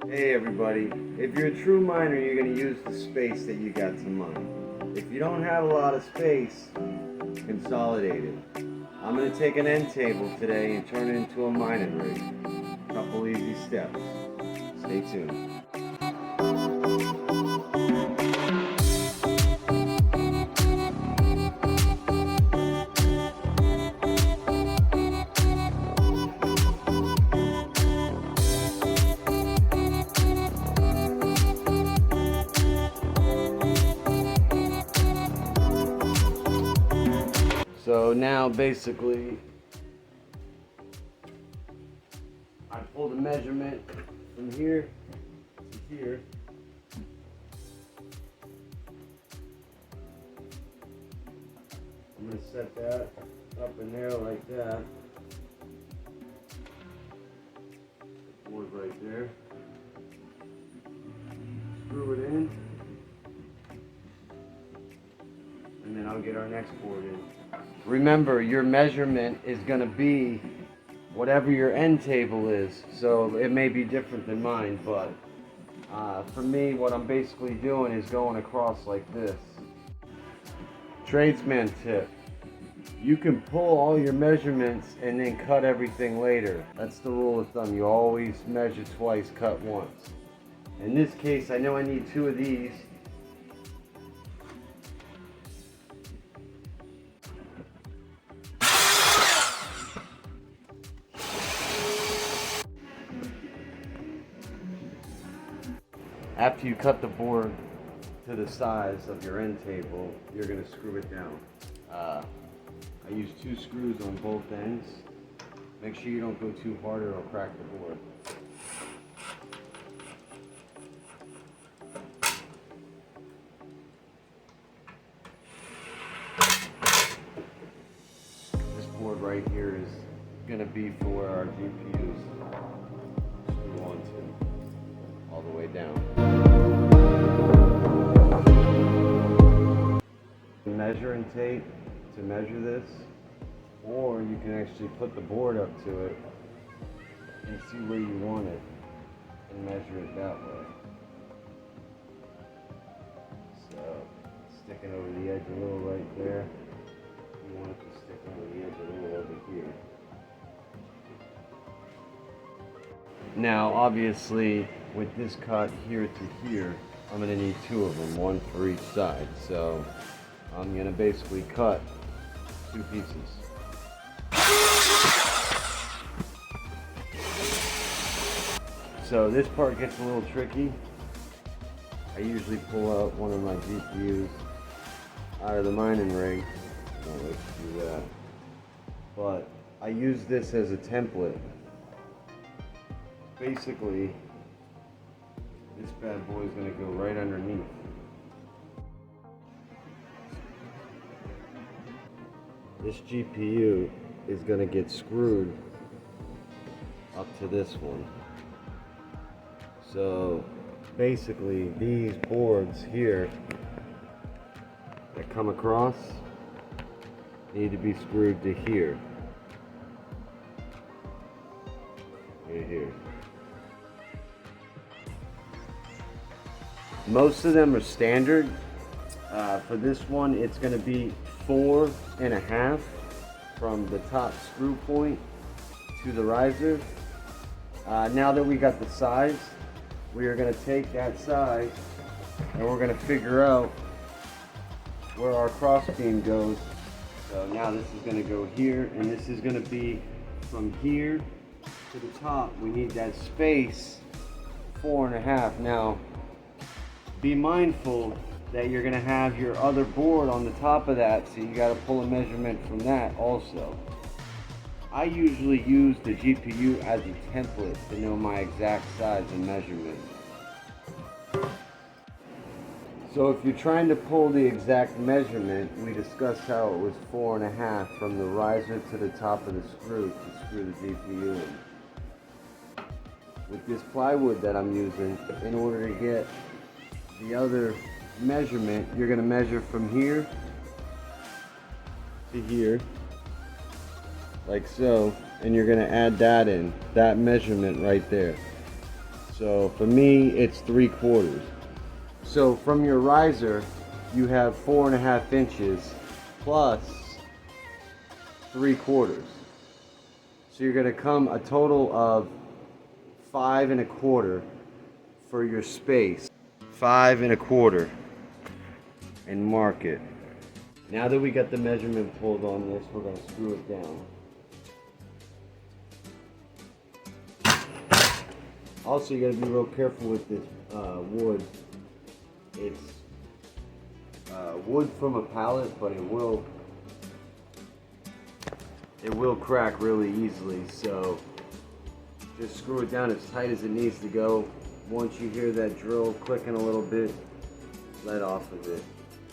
Hey everybody, if you're a true miner, you're going to use the space that you got to mine. If you don't have a lot of space, consolidate it. I'm going to take an end table today and turn it into a mining rig. A couple easy steps. Stay tuned. So now basically, I pull the measurement from here to here. I'm going to set that up in there like that. Board right there. Screw it in. And then I'll get our next board in. Remember, your measurement is going to be whatever your end table is. So it may be different than mine, but for me, what I'm basically doing is going across like this. Tradesman tip. You can pull all your measurements and then cut everything later. That's the rule of thumb. You always measure twice, cut once. In this case, I know I need 2 of these. After you cut the board to the size of your end table, you're going to screw it down. I use 2 screws on both ends. Make sure you don't go too hard or it'll crack the board. This board right here is going to be for where our GPUs screw onto. All the way down. Measuring tape to measure this, or you can actually put the board up to it and see where you want it and measure it that way. So, sticking over the edge a little right there. You want it to stick over the edge a little over here. Now, obviously, with this cut here to here, I'm going to need 2 of them, 1 for each side. So I'm going to basically cut 2 pieces. So this part gets a little tricky. I usually pull out one of my GPUs out of the mining rig. I don't like to do that. But I use this as a template. Basically, this bad boy is going to go right underneath. This GPU is going to get screwed up to this one. So basically, these boards here that come across need to be screwed to here. Right here. Most of them are standard. For this one, it's going to be 4.5 from the top screw point to the riser. Now that we got the size, we are going to take that size and we're going to figure out where our cross beam goes. So now this is going to go here, and this is going to be from here to the top. We need that space 4.5. Now be mindful that you're going to have your other board on the top of that, so you got to pull a measurement from that also. I usually use the GPU as a template to know my exact size and measurement. So if you're trying to pull the exact measurement, we discussed how it was 4.5 from the riser to the top of the screw to screw the GPU in. With this plywood that I'm using, in order to get the other measurement, you're going to measure from here to here, like so, and you're going to add that in, that measurement right there. So for me, it's 3/4. So from your riser, you have 4.5 inches plus 3/4. So you're going to come a total of 5.25 for your space. 5.25, and mark it. Now that we got the measurement pulled on this, we're going to screw it down. Also, you got to be real careful with this wood. It's wood from a pallet, but it will crack really easily. So just screw it down as tight as it needs to go. Once you hear that drill clicking a little bit, let off of it.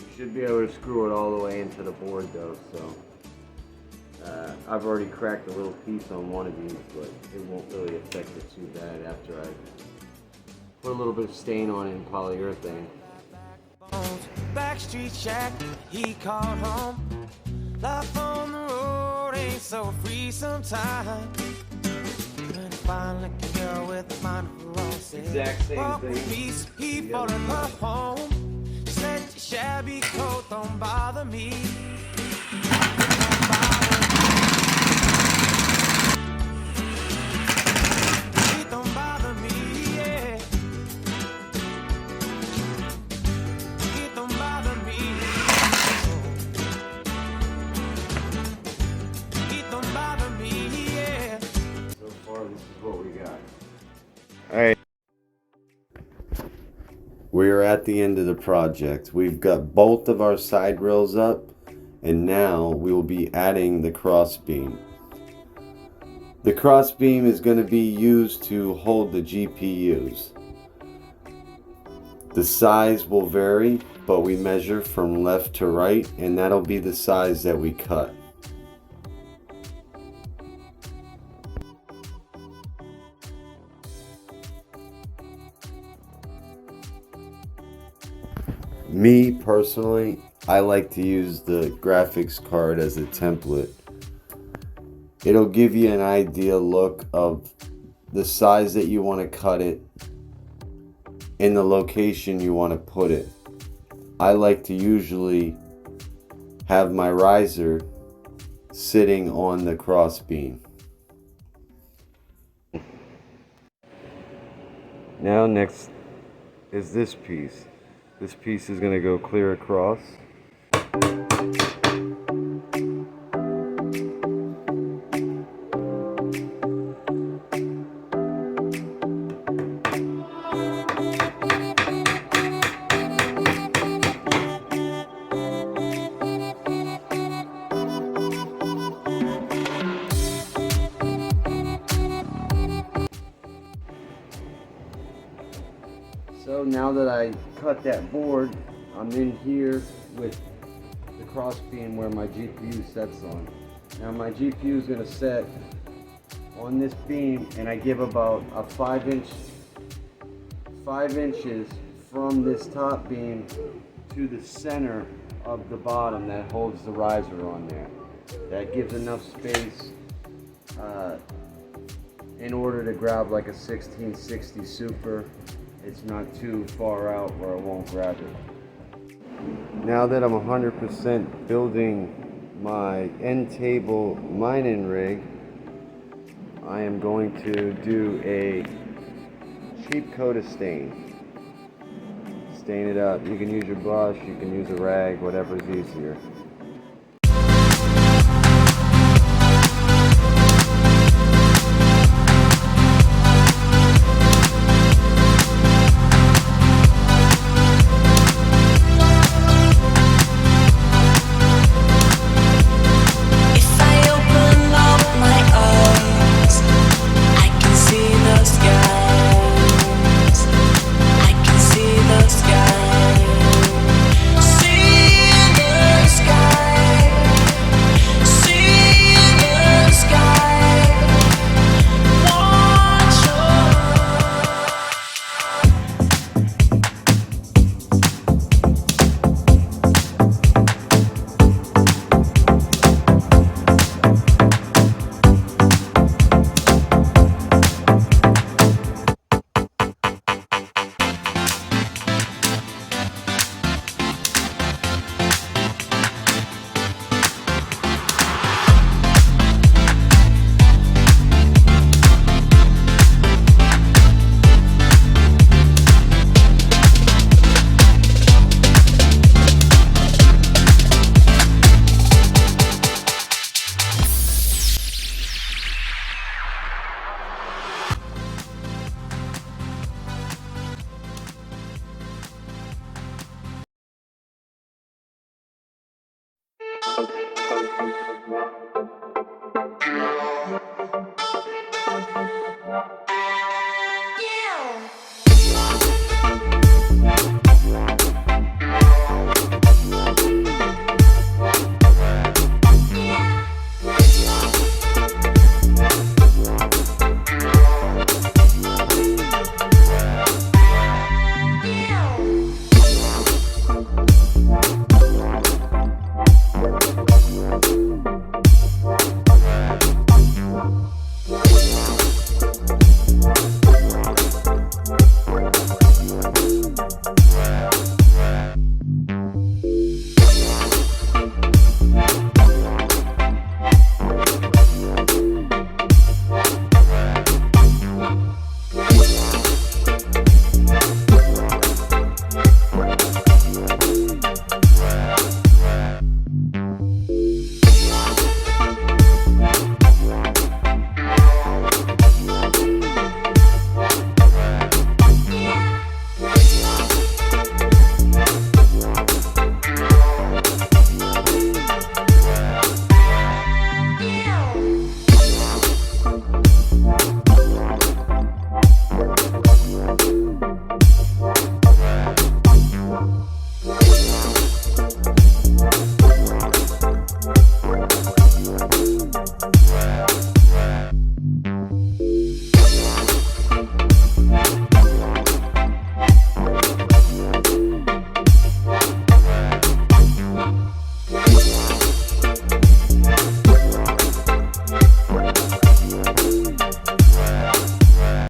You should be able to screw it all the way into the board though. So I've already cracked a little piece on one of these, but it won't really affect it too bad after I put a little bit of stain on it in polyurethane. Backstreet Shack, he called home. Life on the road ain't so free sometimes. When I find like a girl with a mind of her own, said, Exact same thing. Peace, he fall in love home. Said your shabby coat don't bother me. It don't bother me, yeah. It don't bother me. It don't bother me, yeah. So far, this is what we got. Alright. We're at the end of the project. We've got both of our side rails up, and now we will be adding the cross beam. The cross beam is going to be used to hold the GPUs. The size will vary, but we measure from left to right, and that'll be the size that we cut. Me personally, I like to use the graphics card as a template. It'll give you an idea look of the size that you want to cut it and the location you want to put it. I like to usually have my riser sitting on the cross beam. Now next is this piece. This piece is going to go clear across. So now that I cut that board, I'm in here with the cross beam where my GPU sets on. Now my GPU is going to set on this beam, and I give about a 5 inches from this top beam to the center of the bottom that holds the riser on there. That gives enough space in order to grab like a 1660 Super. It's not too far out where I won't grab it. Now that I'm 100% building my end table mining rig, I am going to do a cheap coat of stain. Stain it up. You can use your brush, you can use a rag, whatever's easier.